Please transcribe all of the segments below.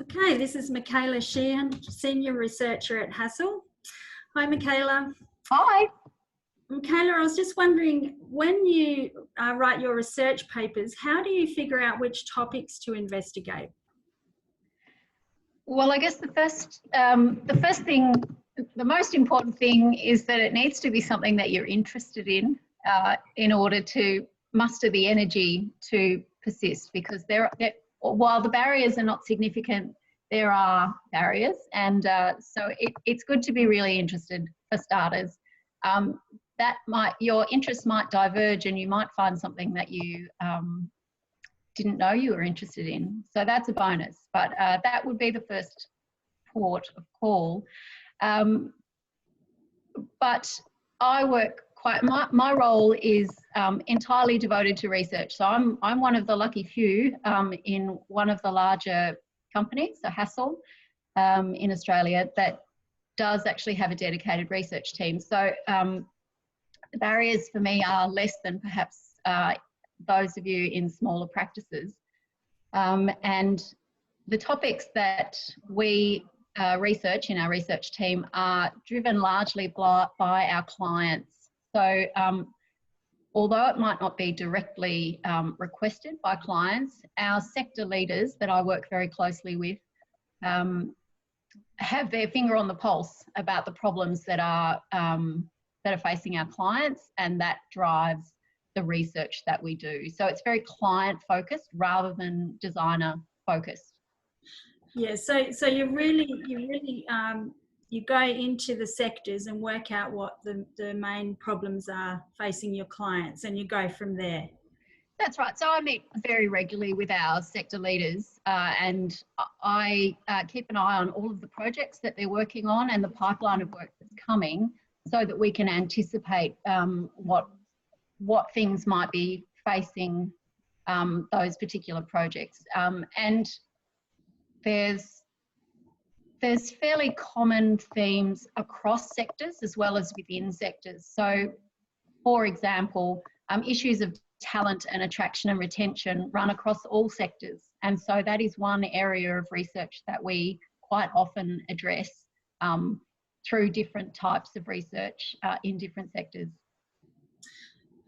Okay, this is Michaela Sheahan, Senior Researcher at Hassel. Hi, Michaela. Hi. Michaela, I was just wondering, when you write your research papers, how do you figure out which topics to investigate? Well, I guess the first thing, the most important thing is that it needs to be something that you're interested in order to muster the energy to persist, because while the barriers are not significant, there are barriers, and so it's good to be really interested for starters. Your interest might diverge, and you might find something that you didn't know you were interested in. So that's a bonus, but that would be the first port of call. But I work my role is entirely devoted to research. So I'm one of the lucky few in one of the larger companies, so Hassel, in Australia, that does actually have a dedicated research team. So the barriers for me are less than perhaps those of you in smaller practices. And the topics that we research in our research team are driven largely by our clients. So although it might not be directly requested by clients, our sector leaders that I work very closely with have their finger on the pulse about the problems that are facing our clients, and that drives the research that we do. So it's very client focused rather than designer focused. Yeah, so you go into the sectors and work out what the main problems are facing your clients, and you go from there. That's right. So I meet very regularly with our sector leaders, and I keep an eye on all of the projects that they're working on and the pipeline of work that's coming, so that we can anticipate what things might be facing those particular projects. And there's fairly common themes across sectors as well as within sectors. So, for example, issues of talent and attraction and retention run across all sectors. And so that is one area of research that we quite often address through different types of research in different sectors.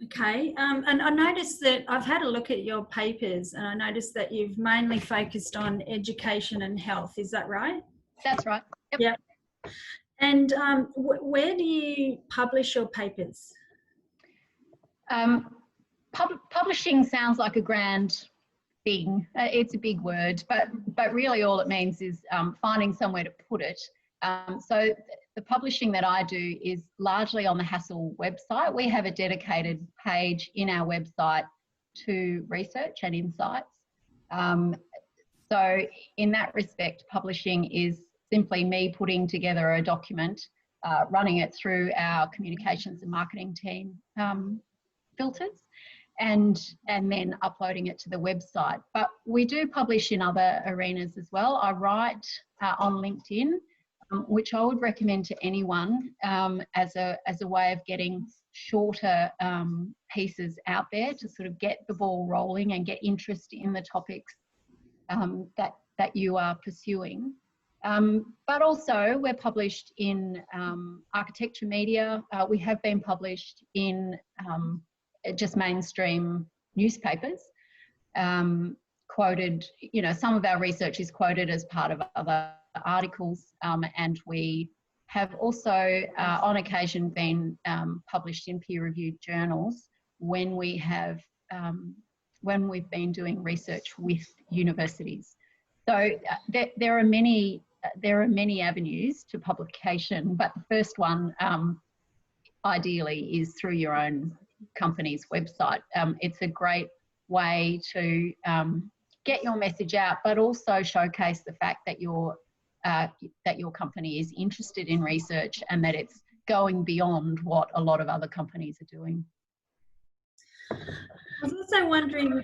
Okay, and I noticed that I've had a look at your papers, and I noticed that you've mainly focused on education and health. Is that right? That's right. Yep. Yeah. And where do you publish your papers? Publishing sounds like a grand thing. It's a big word, but really all it means is finding somewhere to put it. So the publishing that I do is largely on the Hassel website. We have a dedicated page in our website to research and insights. So in that respect, publishing is simply me putting together a document, running it through our communications and marketing team filters, and then uploading it to the website. But we do publish in other arenas as well. I write on LinkedIn, which I would recommend to anyone as a way of getting shorter pieces out there to sort of get the ball rolling and get interest in the topics that you are pursuing. But also we're published in architecture media. We have been published in just mainstream newspapers, quoted, some of our research is quoted as part of other articles, and we have also on occasion been published in peer-reviewed journals when we've been doing research with universities. So there are many avenues to publication, but the first one ideally is through your own company's website. It's a great way to get your message out, but also showcase the fact that your company is interested in research and that it's going beyond what a lot of other companies are doing. I was also wondering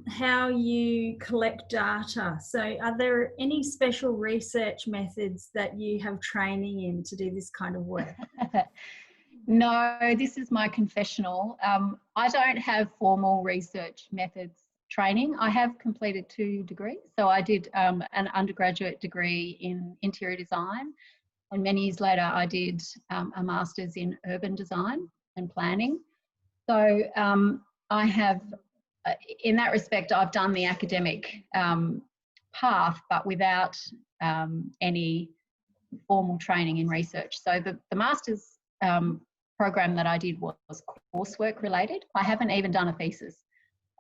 how you collect data. So are there any special research methods that you have training in to do this kind of work? No, this is my confessional. I don't have formal research methods training. I have completed 2 degrees. So I did an undergraduate degree in interior design, and many years later I did a master's in urban design and planning. So I have, in that respect, I've done the academic path, but without any formal training in research. So the master's program that I did was coursework related. I haven't even done a thesis.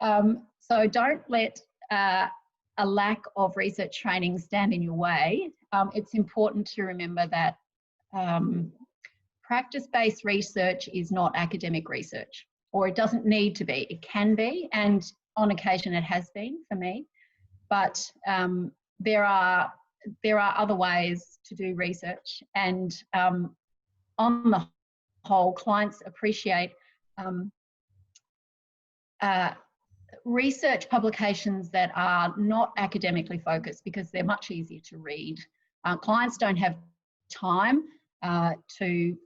So don't let a lack of research training stand in your way. It's important to remember that practice-based research is not academic research, or it doesn't need to be. It can be, and on occasion it has been for me, but there are other ways to do research, and on the whole, clients appreciate research publications that are not academically focused because they're much easier to read. Clients don't have time to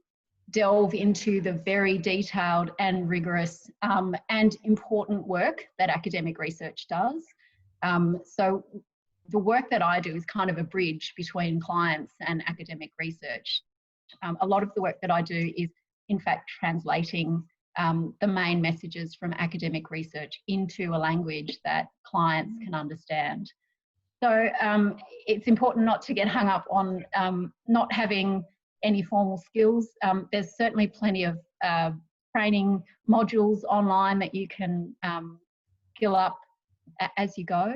delve into the very detailed and rigorous and important work that academic research does. So the work that I do is kind of a bridge between clients and academic research. A lot of the work that I do is, in fact, translating the main messages from academic research into a language that clients can understand. So it's important not to get hung up on not having any formal skills. There's certainly plenty of training modules online that you can skill up as you go.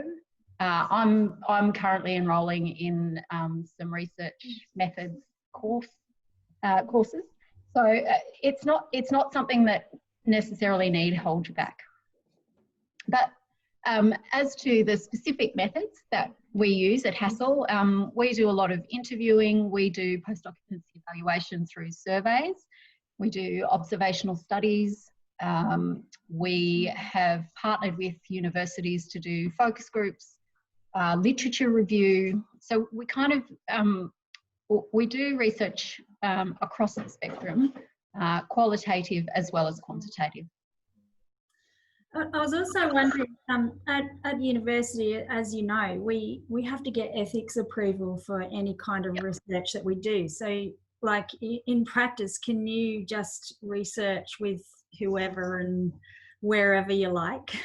I'm currently enrolling in some research methods courses. So it's not something that necessarily need hold you back. But as to the specific methods that we use at Hassel, we do a lot of interviewing. We do post-occupancy evaluation through surveys. We do observational studies. We have partnered with universities to do focus groups, literature review. So we kind of we do research across the spectrum, qualitative as well as quantitative. I was also wondering, at university, as you know, we have to get ethics approval for any kind of research that we do. So, like in practice, can you just research with whoever and wherever you like?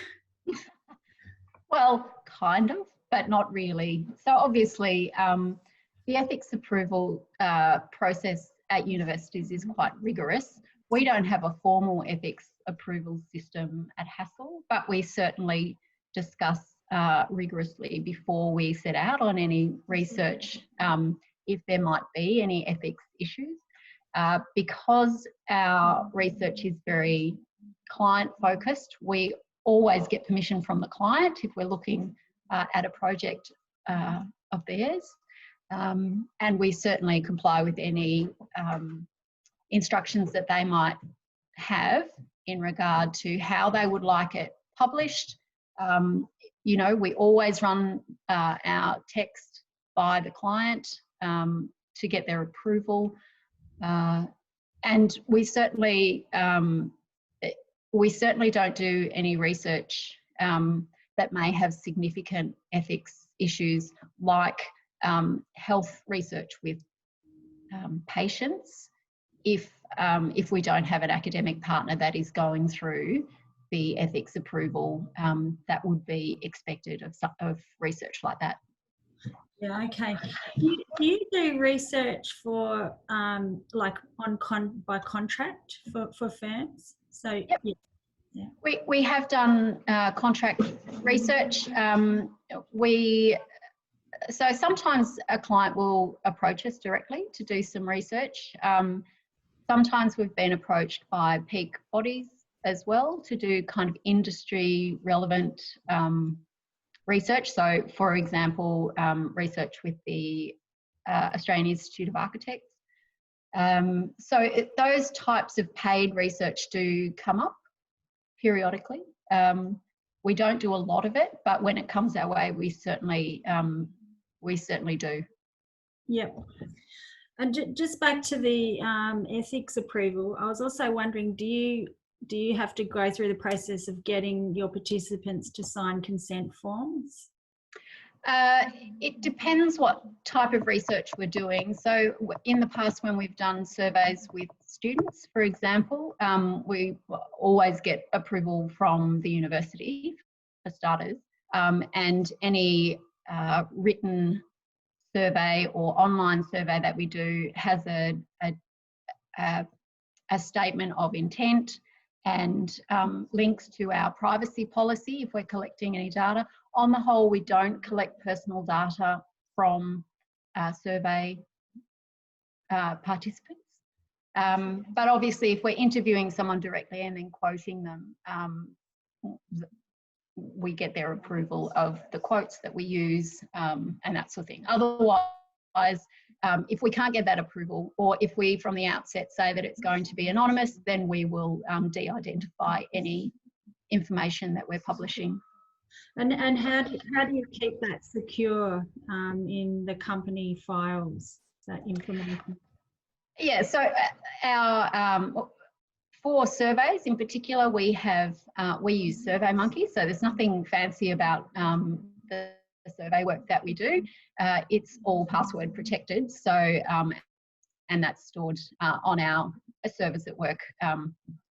Well, kind of, but not really. So obviously, the ethics approval process at universities is quite rigorous. We don't have a formal ethics approval system at Hassel, but we certainly discuss rigorously before we set out on any research if there might be any ethics issues. Because our research is very client focused, we always get permission from the client if we're looking at a project of theirs. And we certainly comply with any instructions that they might have in regard to how they would like it published. You know, we always run our text by the client to get their approval. And we certainly don't do any research that may have significant ethics issues, like health research with patients, if we don't have an academic partner that is going through the ethics approval that would be expected of research like that. Yeah, okay. Do you do research for like by contract for firms? So yep. Yeah. We have done contract research. So sometimes a client will approach us directly to do some research. Sometimes we've been approached by peak bodies as well to do kind of industry relevant research. So for example, research with the Australian Institute of Architects. Those types of paid research do come up periodically. We don't do a lot of it, but when it comes our way, we certainly do. Yep. And just back to the ethics approval, I was also wondering, do do you have to go through the process of getting your participants to sign consent forms? It depends what type of research we're doing. So in the past, when we've done surveys with students, for example, we always get approval from the university, for starters, and any written survey or online survey that we do has a statement of intent and links to our privacy policy if we're collecting any data. On the whole, we don't collect personal data from survey participants. But obviously, if we're interviewing someone directly and then quoting them, we get their approval of the quotes that we use and that sort of thing. Otherwise, if we can't get that approval, or if we from the outset say that it's going to be anonymous, then we will de-identify any information that we're publishing. And how do you keep that secure in the company files, that information? Yeah, so our for surveys in particular, we use SurveyMonkey, so there's nothing fancy about the survey work that we do. It's all password protected, so and that's stored on our servers at work,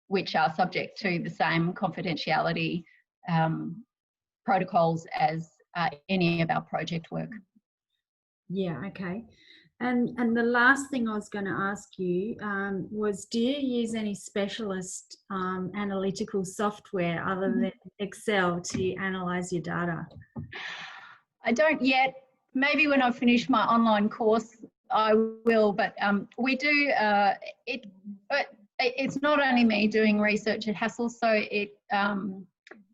which are subject to the same confidentiality protocols as any of our project work. Yeah, okay. And the last thing I was going to ask you was, do you use any specialist analytical software other than Excel to analyse your data? I don't yet. Maybe when I finish my online course, I will. But we do. But it's not only me doing research at Hassel. So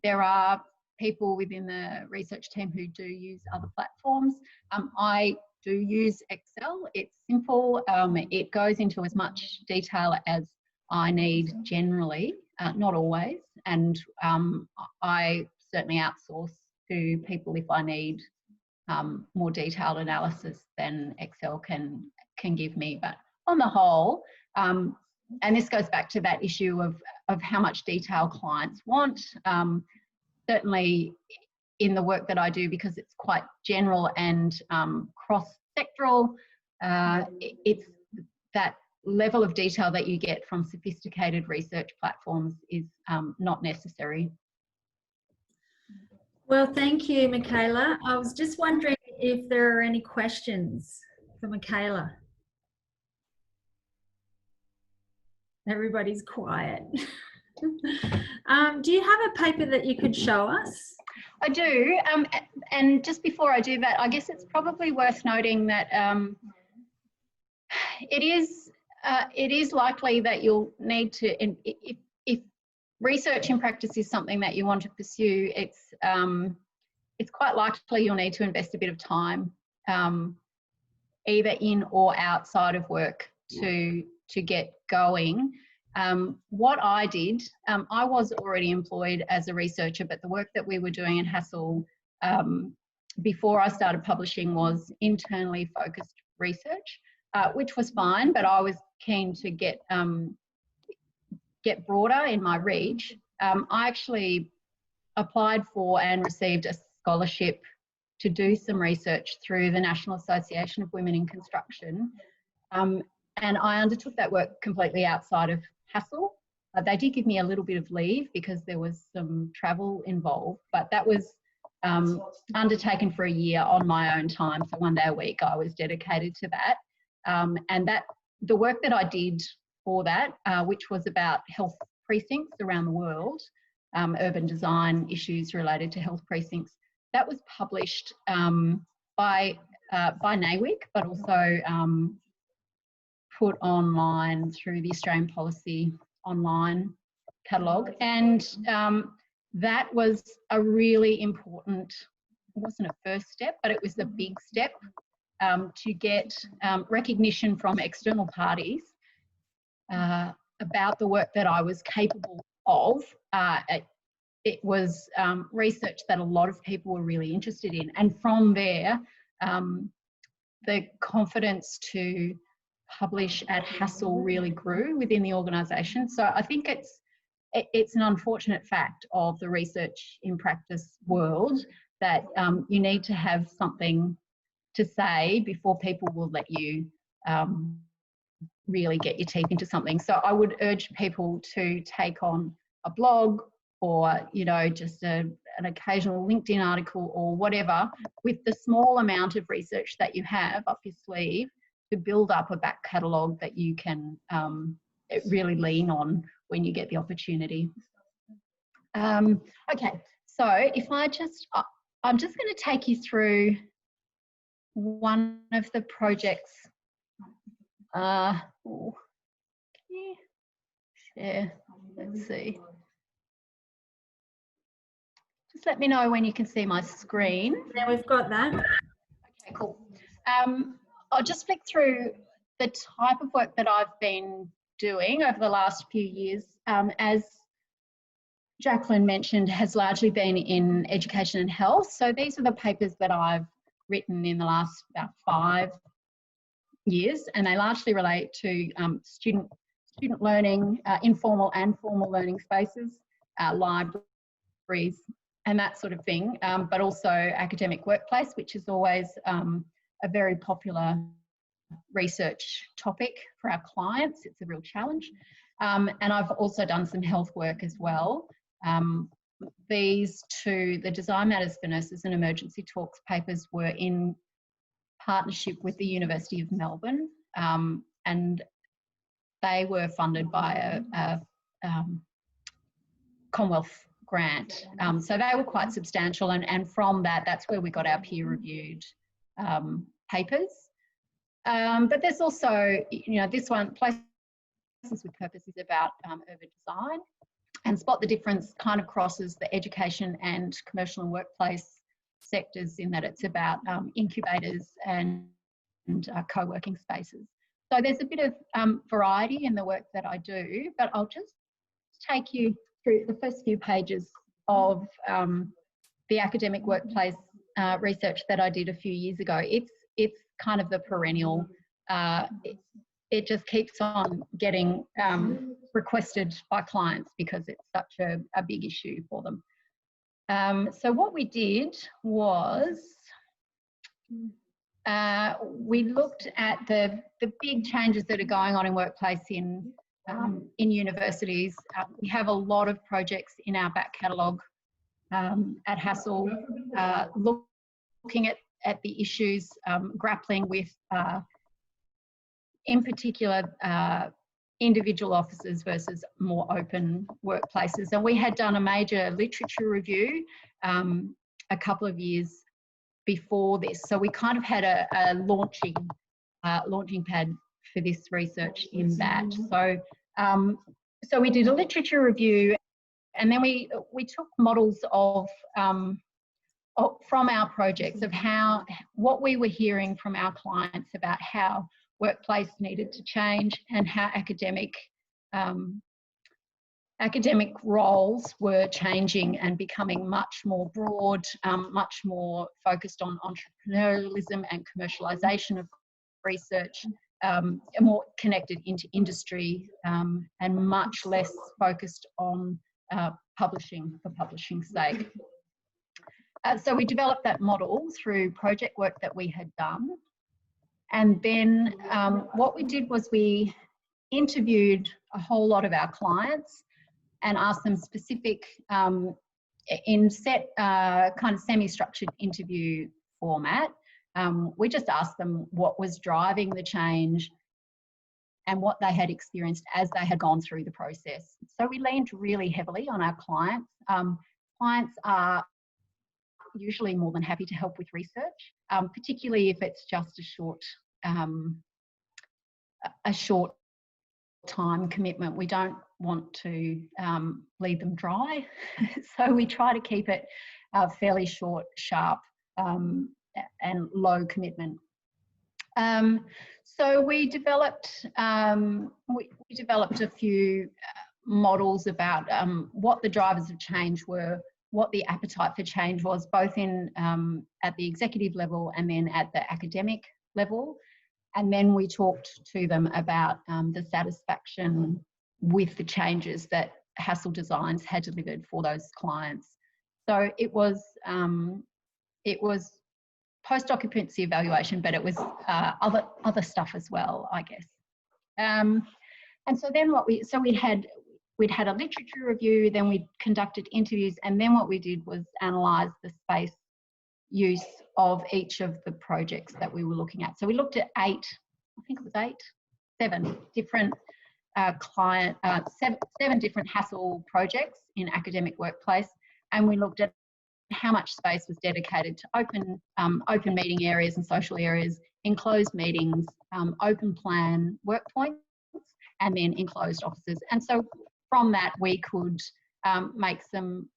there are people within the research team who do use other platforms. I do use Excel. It's simple. It goes into as much detail as I need generally, not always. And I certainly outsource to people if I need more detailed analysis than Excel can give me. But on the whole, and this goes back to that issue of how much detail clients want. Certainly in the work that I do, because it's quite general and cross-sectoral, it's that level of detail that you get from sophisticated research platforms is not necessary. Well, thank you, Michaela. I was just wondering if there are any questions for Michaela. Everybody's quiet. Do you have a paper that you could show us? I do, and just before I do that, I guess it's probably worth noting that it is likely that you'll need to, if research in practice is something that you want to pursue, it's quite likely you'll need to invest a bit of time, either in or outside of work to get going. What I did, I was already employed as a researcher, but the work that we were doing in Hassel before I started publishing was internally focused research, which was fine, but I was keen to get broader in my reach. I actually applied for and received a scholarship to do some research through the National Association of Women in Construction. And I undertook that work completely outside of Hassel. They did give me a little bit of leave because there was some travel involved, but that was undertaken for a year on my own time. So one day a week I was dedicated to that. And the work that I did for that, which was about health precincts around the world, urban design issues related to health precincts, that was published by NAWIC, but also put online through the Australian Policy online catalogue. And that was a really important, it wasn't a first step, but it was a big step to get recognition from external parties about the work that I was capable of. It was research that a lot of people were really interested in. And from there, the confidence to publish at Hassel really grew within the organisation. So I think it's it's an unfortunate fact of the research in practice world that you need to have something to say before people will let you really get your teeth into something. So I would urge people to take on a blog or, you know, just an occasional LinkedIn article or whatever with the small amount of research that you have up your sleeve to build up a back catalogue that you can really lean on when you get the opportunity. Okay, so if I'm just going to take you through one of the projects. Share. Let's see. Just let me know when you can see my screen. Yeah, we've got that. Okay, cool. I'll just flick through the type of work that I've been doing over the last few years. As Jacqueline mentioned, has largely been in education and health. So these are the papers that I've written in the last about 5 years, and they largely relate to student learning, informal and formal learning spaces, libraries, and that sort of thing, but also academic workplace, which is always a very popular research topic for our clients. It's a real challenge. And I've also done some health work as well. These two, the Design Matters for Nurses and Emergency Talks papers, were in partnership with the University of Melbourne, and they were funded by a Commonwealth grant. So they were quite substantial, and from that's where we got our peer-reviewed papers. But there's also, you know, this one, Places with Purpose, is about urban design, and Spot the Difference kind of crosses the education and commercial and workplace sectors in that it's about incubators and co-working spaces. So there's a bit of variety in the work that I do, but I'll just take you through the first few pages of the academic workplace research that I did a few years ago. It's kind of the perennial. It just keeps on getting requested by clients because it's such a big issue for them. So what we did was we looked at the big changes that are going on in workplace in universities. We have a lot of projects in our back catalogue at Hassel, looking at the issues, grappling with, in particular, individual offices versus more open workplaces. And we had done a major literature review a couple of years before this. So we kind of had a launching pad for this research in that. So, so we did a literature review, and then we took models of from our projects of what we were hearing from our clients about how workplace needed to change and how academic roles were changing and becoming much more broad, much more focused on entrepreneurialism and commercialisation of research, more connected into industry, and much less focused on publishing for publishing's sake. So we developed that model through project work that we had done. And then what we did was we interviewed a whole lot of our clients and asked them specific, in set kind of semi-structured interview format. We just asked them what was driving the change and what they had experienced as they had gone through the process. So we leaned really heavily on our clients. Clients are usually more than happy to help with research, particularly if it's just a short time commitment. We don't want to leave them dry, so we try to keep it fairly short, sharp, and low commitment. So we developed a few models about what the drivers of change were, what the appetite for change was, both in at the executive level and then at the academic level. And then we talked to them about the satisfaction with the changes that Hassel designs had delivered for those clients. So it was post-occupancy evaluation, but it was other stuff as well, I guess. And so then we'd had a literature review, then we conducted interviews, and then what we did was analyse the space use of each of the projects that we were looking at. So we looked at seven different seven different Hassel projects in academic workplace, and we looked at how much space was dedicated to open meeting areas and social areas, enclosed meetings, open plan work points, and then enclosed offices. And so from that, we could make some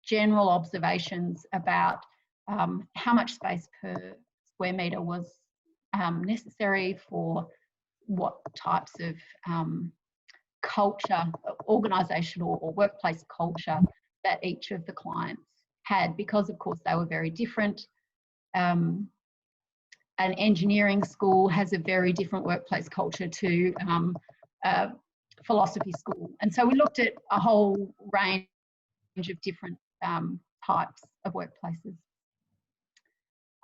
general observations about how much space per square metre was necessary for what types of culture, organisational or workplace culture that each of the clients had, because of course they were very different. An engineering school has a very different workplace culture to philosophy school. And so we looked at a whole range of different types of workplaces.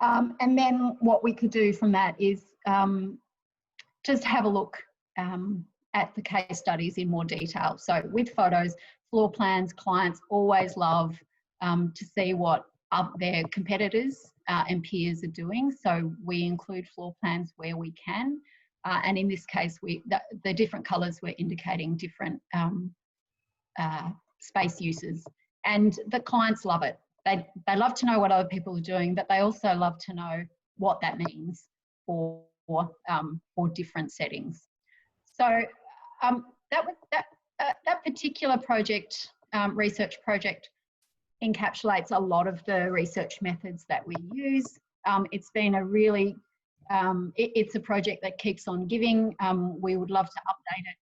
And then what we could do from that is just have a look at the case studies in more detail. So with photos, floor plans, clients always love to see what their competitors and peers are doing. So we include floor plans where we can. And in this case, the different colours were indicating different space uses. And the clients love it. They love to know what other people are doing, but they also love to know what that means for different settings. So that particular project, research project, encapsulates a lot of the research methods that we use. It's been a really, it's a project that keeps on giving. We would love to update it.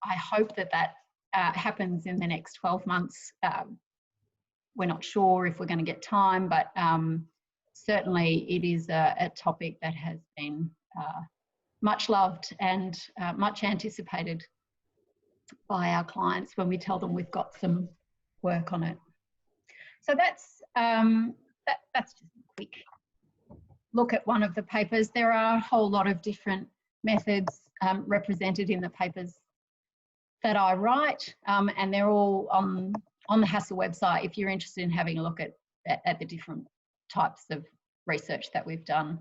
I hope that happens in the next 12 months. We're not sure if we're going to get time, but certainly it is a topic that has been much loved and much anticipated by our clients when we tell them we've got some work on it. So that's just a quick look at one of the papers. There are a whole lot of different methods represented in the papers that I write, and they're all on the Hassel website if you're interested in having a look at the different types of research that we've done.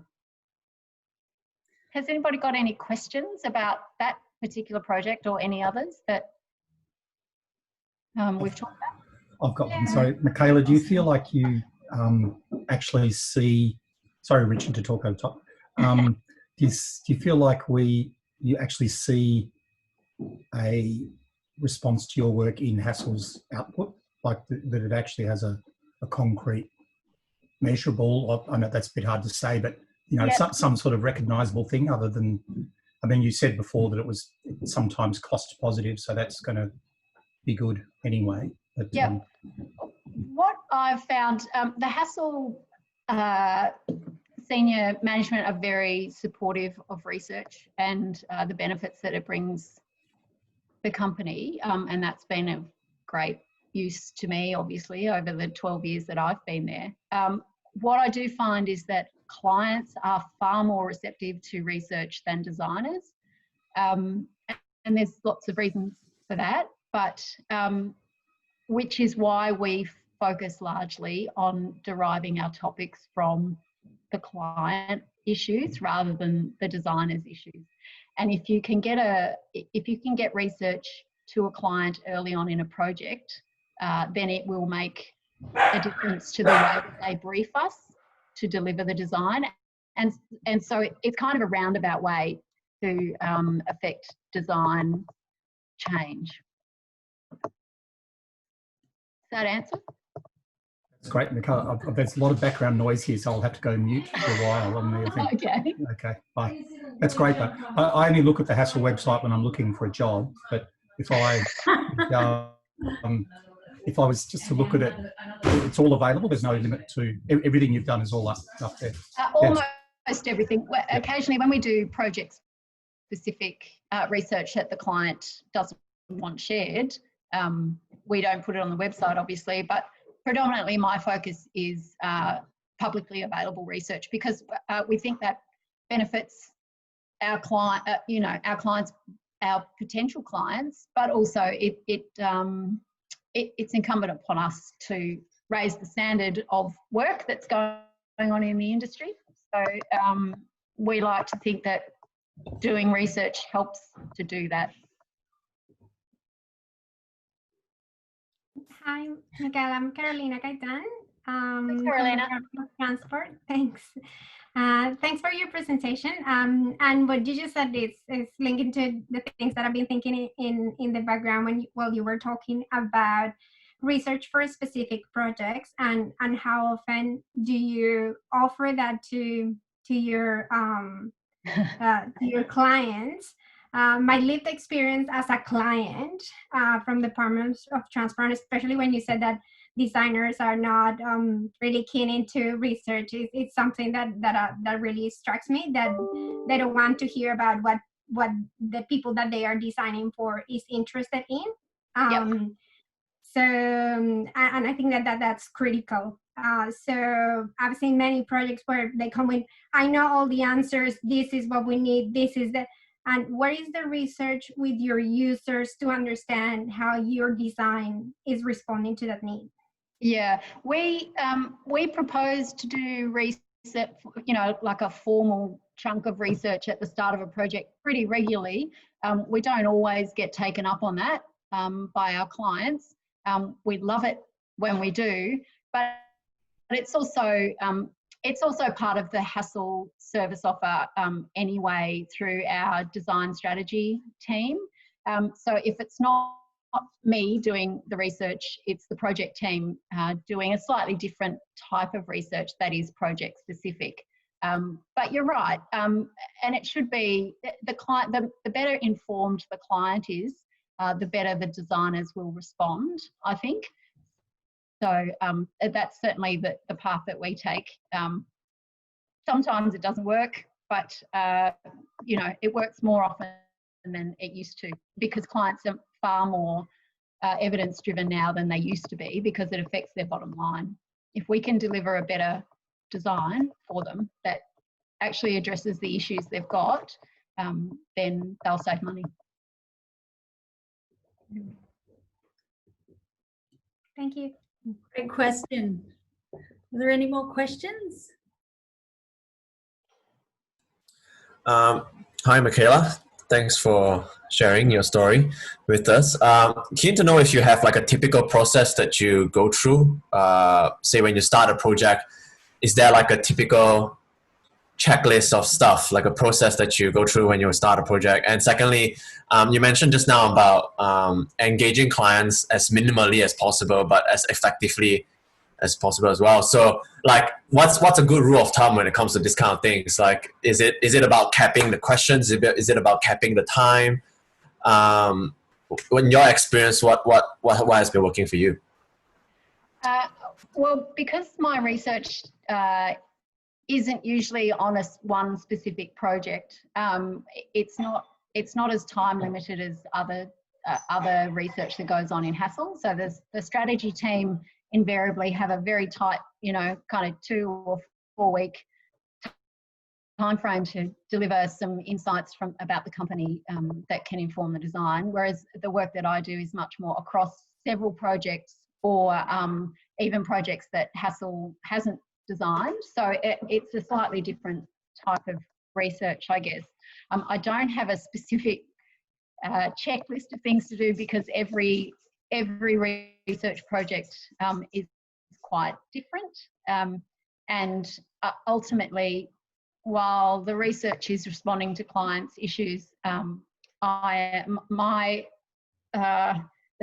Has anybody got any questions about that particular project or any others that we've talked about? I've got one. So, Michaela, do you feel like you actually see, sorry, Richard, to talk over top. Do you feel like you actually see a response to your work in Hassel's output, like that it actually has a concrete, measurable, I know that's a bit hard to say, but you know, yep, some sort of recognisable thing other than, I mean, you said before that it was sometimes cost positive, so that's going to be good anyway. But, yeah. What I've found, the Hassel senior management are very supportive of research and the benefits that it brings the company, and that's been of great use to me, obviously, over the 12 years that I've been there. What I do find is that clients are far more receptive to research than designers, and there's lots of reasons for that, but which is why we focus largely on deriving our topics from the client issues rather than the designer's issues. And if you can get research to a client early on in a project, then it will make a difference to the way that they brief us to deliver the design. And so it's kind of a roundabout way to affect design change. Does that answer? That's great, Michaela. There's a lot of background noise here, so I'll have to go mute for a while. Okay. Okay, bye. That's great, though. I only look at the Hassel website when I'm looking for a job, but if I was just to look at it, it's all available. There's no limit to everything you've done is all up there. Almost everything. Occasionally, when we do project-specific research that the client doesn't want shared. We don't put it on the website, obviously, but predominantly my focus is publicly available research, because we think that benefits our client, our clients, our potential clients, but also it's incumbent upon us to raise the standard of work that's going on in the industry. So we like to think that doing research helps to do that. Hi, Michaela. I'm Carolina Gaitan. Thanks, Carolina. Transport. Thanks. Thanks for your presentation. And what you just said is linking to the things that I've been thinking in the background while you were talking about research for specific projects, and how often do you offer that to your clients. My lived experience as a client from the Department of Transport, especially when you said that designers are not really keen into research, it's something that really strikes me, that they don't want to hear about what the people that they are designing for is interested in. Yep. So, and I think that's critical. So I've seen many projects where they come with, I know all the answers, this is what we need, this is the, and what is the research with your users to understand how your design is responding to that need? Yeah, we propose to do research, like a formal chunk of research at the start of a project pretty regularly. We don't always get taken up on that by our clients. We love it when we do, but it's also part of the Hassel service offer anyway, through our design strategy team. So if it's not me doing the research, it's the project team doing a slightly different type of research that is project specific. But you're right, and it should be the client. The better informed the client is, the better the designers will respond, I think. So that's certainly the path that we take. Sometimes it doesn't work, but it works more often than it used to, because clients are far more evidence driven now than they used to be, because it affects their bottom line. If we can deliver a better design for them that actually addresses the issues they've got, then they'll save money. Thank you. Great question. Are there any more questions? Hi, Michaela. Thanks for sharing your story with us. Keen to know if you have like a typical process that you go through. Say when you start a project, is there like a typical checklist of stuff, like a process that you go through when you start a project? And secondly, you mentioned just now about engaging clients as minimally as possible, but as effectively as possible as well. So like what's a good rule of thumb when it comes to this kind of things? Like, is it about capping the questions? Is it about capping the time? In your experience, what has been working for you? Well, because my research isn't usually on one specific project, it's not as time limited as other research that goes on in Hassel. So the strategy team invariably have a very tight, kind of 2 or 4 week time frame to deliver some insights about the company that can inform the design. Whereas the work that I do is much more across several projects, or even projects that Hassel hasn't designed. So it's a slightly different type of research, I guess. I don't have a specific checklist of things to do, because every research project is quite different, and ultimately, while the research is responding to clients' issues, the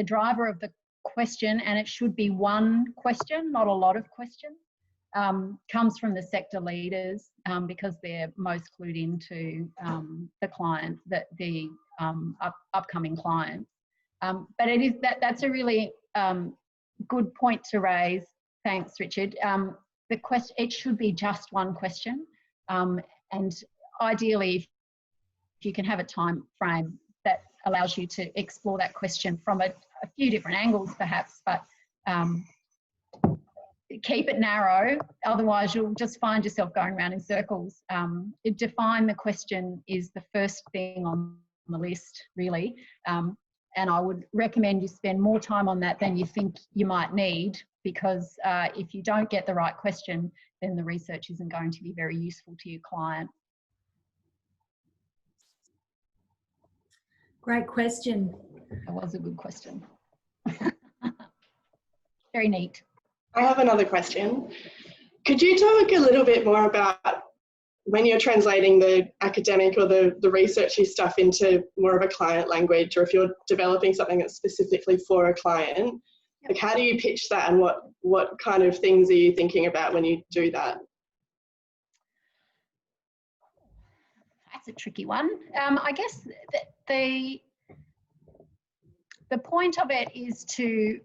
driver of the question, and it should be one question, not a lot of questions, comes from the sector leaders, because they're most clued into the client, the upcoming client. But it is that's a really good point to raise. Thanks, Richard. It should be just one question, and ideally, if you can have a time frame, that allows you to explore that question from a few different angles perhaps, but keep it narrow, otherwise you'll just find yourself going around in circles. Define the question is the first thing on the list, really. And I would recommend you spend more time on that than you think you might need, because if you don't get the right question, then the research isn't going to be very useful to your client. Great question. That was a good question. Very neat. I have another question. Could you talk a little bit more about when you're translating the academic or the researchy stuff into more of a client language, or if you're developing something that's specifically for a client, like how do you pitch that, and what kind of things are you thinking about when you do that? That's a tricky one. I guess the point of it is to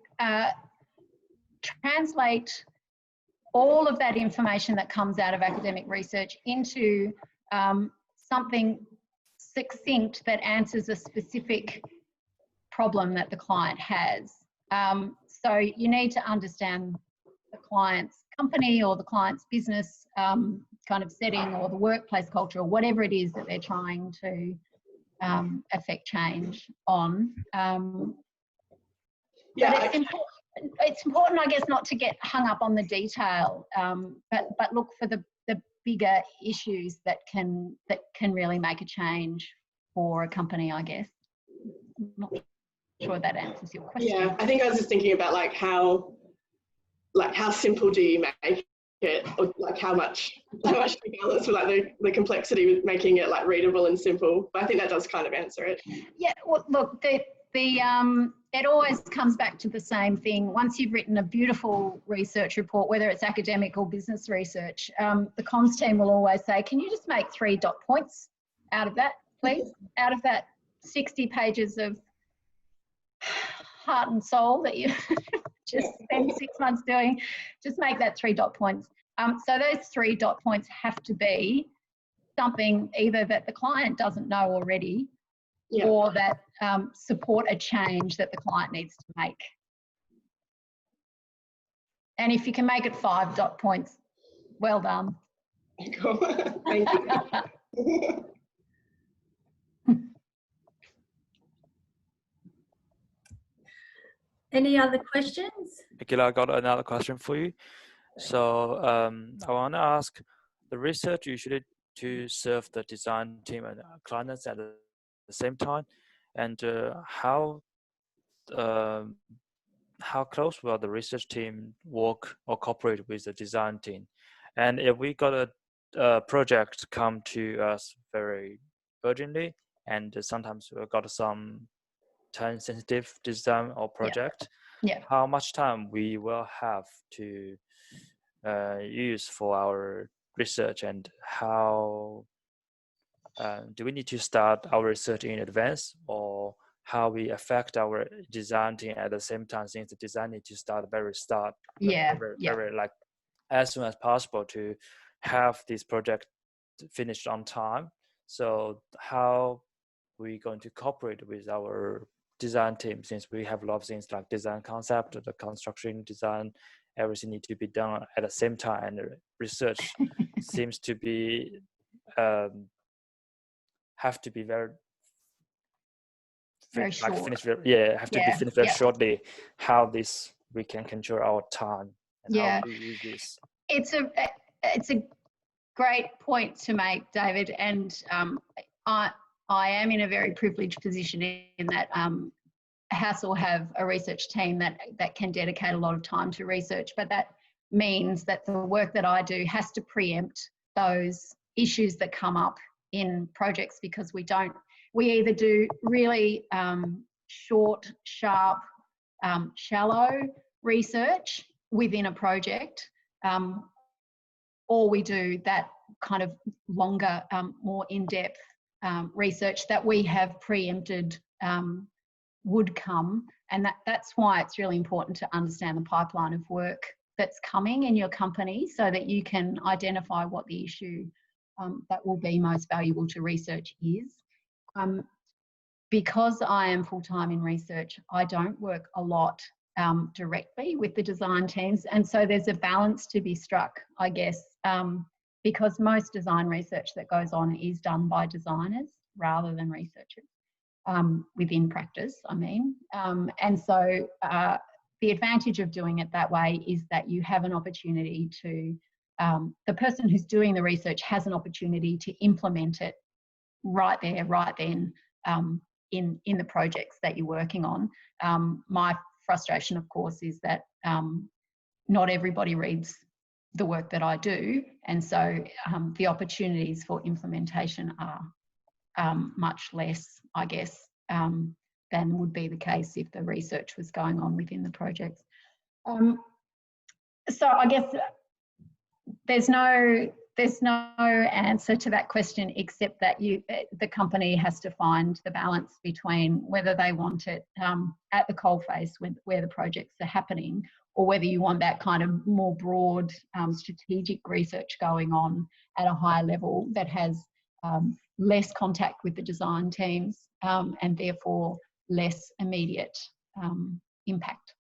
translate all of that information that comes out of academic research into something succinct that answers a specific problem that the client has. So you need to understand the client's company or the client's business kind of setting, or the workplace culture, or whatever it is that they're trying to affect change on. Yeah, it's important, I guess, not to get hung up on the detail, but look for the bigger issues that can really make a change for a company, I guess. I'm not sure that answers your question. Yeah, I think I was just thinking about like how simple do you make it, or like how much you balance with like the complexity with making it like readable and simple. But I think that does kind of answer it. Yeah, well, look, it always comes back to the same thing. Once you've written a beautiful research report, whether it's academic or business research, the comms team will always say, can you just make 3 dot points out of that, please? Out of that 60 pages of heart and soul that you just spend 6 months doing, just make that 3 dot points. So those 3 dot points have to be something either that the client doesn't know already, or that support a change that the client needs to make. And if you can make it 5 dot points, well done. Cool. Thank you. Any other questions? Michaela, I got another question for you. So I want to ask, the research usually to serve the design team and clients at the same time, and how close will the research team work or cooperate with the design team? And if we got a project come to us very urgently, and sometimes we got some time sensitive design or project, how much time we will have to use for our research, and how do we need to start our research in advance, or how we affect our design team at the same time, since the design needs to start very like as soon as possible to have this project finished on time. So how we going to cooperate with our design team, since we have a lot of things like design concept, the construction design, everything needs to be done at the same time, and research seems to be have to be very short. Finished be finished very shortly. How this we can control our time, and how we use this. It's a great point to make, David, and I am in a very privileged position in that Hassel have a research team that can dedicate a lot of time to research, but that means that the work that I do has to preempt those issues that come up in projects, because we either do really short, sharp, shallow research within a project, or we do that kind of longer, more in-depth research that we have preempted would come. And that's why it's really important to understand the pipeline of work that's coming in your company, so that you can identify what the issue that will be most valuable to research is. because I am full-time in research, I don't work a lot directly with the design teams. And so there's a balance to be struck, I guess, because most design research that goes on is done by designers rather than researchers within practice, I mean. And so the advantage of doing it that way is that you have an opportunity to, the person who's doing the research has an opportunity to implement it right there, right then, in the projects that you're working on. My frustration, of course, is that not everybody reads the work that I do, and so the opportunities for implementation are much less, I guess, than would be the case if the research was going on within the projects. So I guess there's no answer to that question except that the company has to find the balance between whether they want it at the coalface where the projects are happening, or whether you want that kind of more broad strategic research going on at a higher level that has less contact with the design teams and therefore less immediate impact.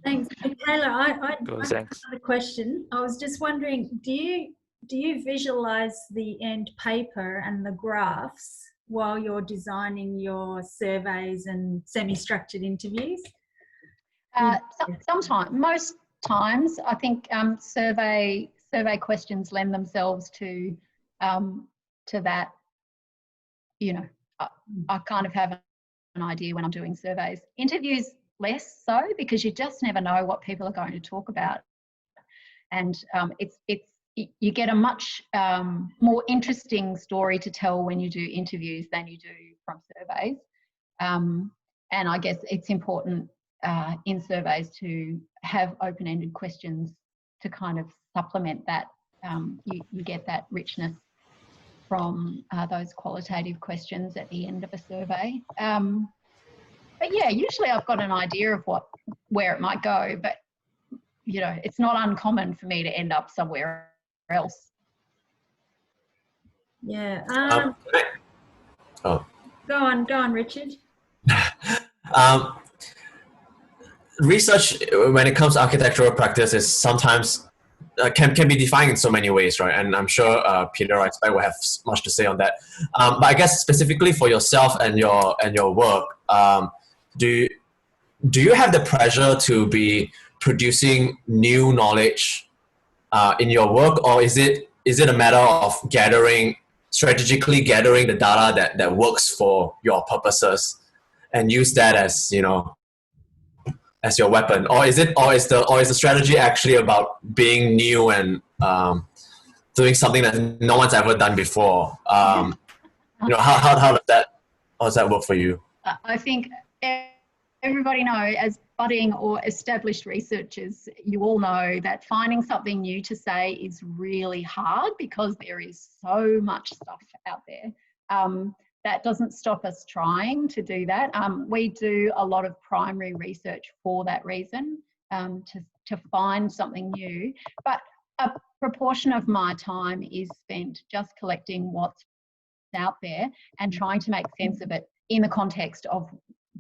Thanks, Michaela. I Thanks. have another question. I was just wondering, do you visualize the end paper and the graphs while you're designing your surveys and semi-structured interviews? Sometimes, most times, I think survey questions lend themselves to that. You know, I kind of have an idea when I'm doing surveys. Interviews less so, because you just never know what people are going to talk about, and you get a much more interesting story to tell when you do interviews than you do from surveys. And I guess it's important in surveys to have open-ended questions to kind of supplement that. You get that richness from those qualitative questions at the end of a survey. But yeah, usually I've got an idea of where it might go, but you know, it's not uncommon for me to end up somewhere else. Yeah. Oh. Go on, Richard. Research, when it comes to architectural practice, is sometimes can be defined in so many ways, right? And I'm sure Peter, I expect, will have much to say on that. But I guess specifically for yourself and your work, do you have the pressure to be producing new knowledge in your work, or is it a matter of strategically gathering the data that works for your purposes and use that as, you know, as your weapon? Or is the strategy actually about being new and doing something that no one's ever done before? You know, how does that work for you? I think everybody knows, as budding or established researchers, you all know that finding something new to say is really hard because there is so much stuff out there. That doesn't stop us trying to do that. We do a lot of primary research for that reason, to find something new. But a proportion of my time is spent just collecting what's out there and trying to make sense of it in the context of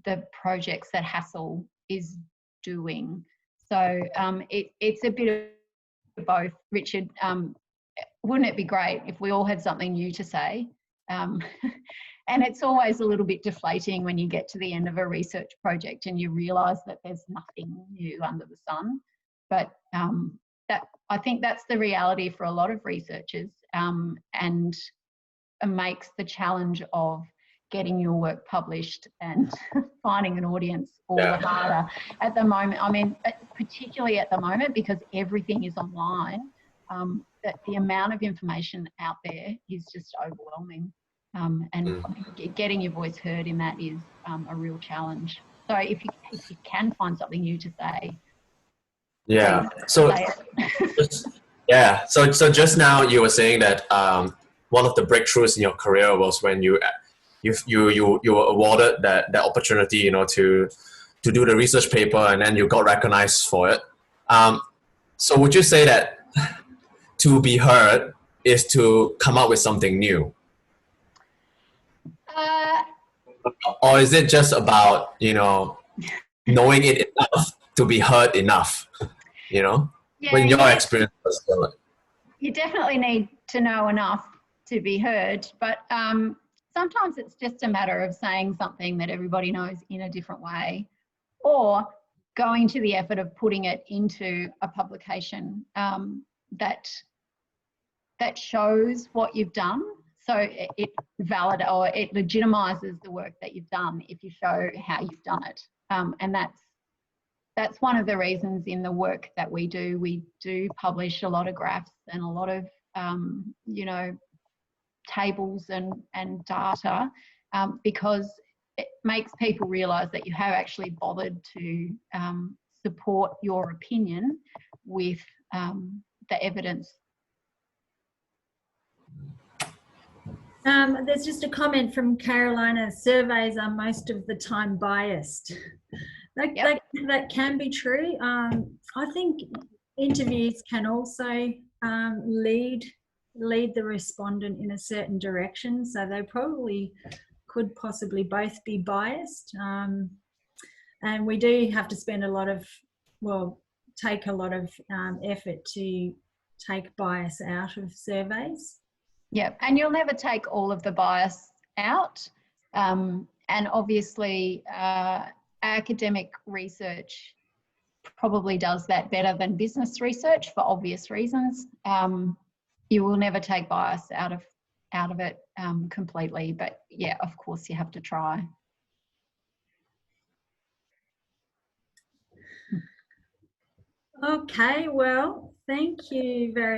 the projects that Hassel is doing. So it's a bit of both, Richard. Wouldn't it be great if we all had something new to say? And it's always a little bit deflating when you get to the end of a research project and you realise that there's nothing new under the sun. But I think that's the reality for a lot of researchers, and it makes the challenge of getting your work published and finding an audience all the harder at the moment. I mean, particularly at the moment, because everything is online, that the amount of information out there is just overwhelming. And getting your voice heard in that is a real challenge. So if you can find something new to say, so just now you were saying that one of the breakthroughs in your career was when you were awarded that opportunity, you know, to do the research paper, and then you got recognized for it. So would you say that to be heard is to come up with something new? Uh, Or is it just about, you know, knowing it enough to be heard enough, you know? yeah, When your experience was still, you definitely need to know enough to be heard, but sometimes it's just a matter of saying something that everybody knows in a different way, or going to the effort of putting it into a publication that shows what you've done. So it legitimizes the work that you've done if you show how you've done it. And that's one of the reasons in the work that we do publish a lot of graphs and a lot of, you know, tables and data, because it makes people realise that you have actually bothered to support your opinion with the evidence. There's just a comment from Carolina. Surveys are most of the time biased. That can be true. I think interviews can also lead the respondent in a certain direction, so they probably could possibly both be biased. And we do have to spend take a lot of effort to take bias out of surveys. Yeah, and you'll never take all of the bias out. And obviously, academic research probably does that better than business research for obvious reasons. You will never take bias out of it completely, but yeah, of course, you have to try. Okay, well, thank you very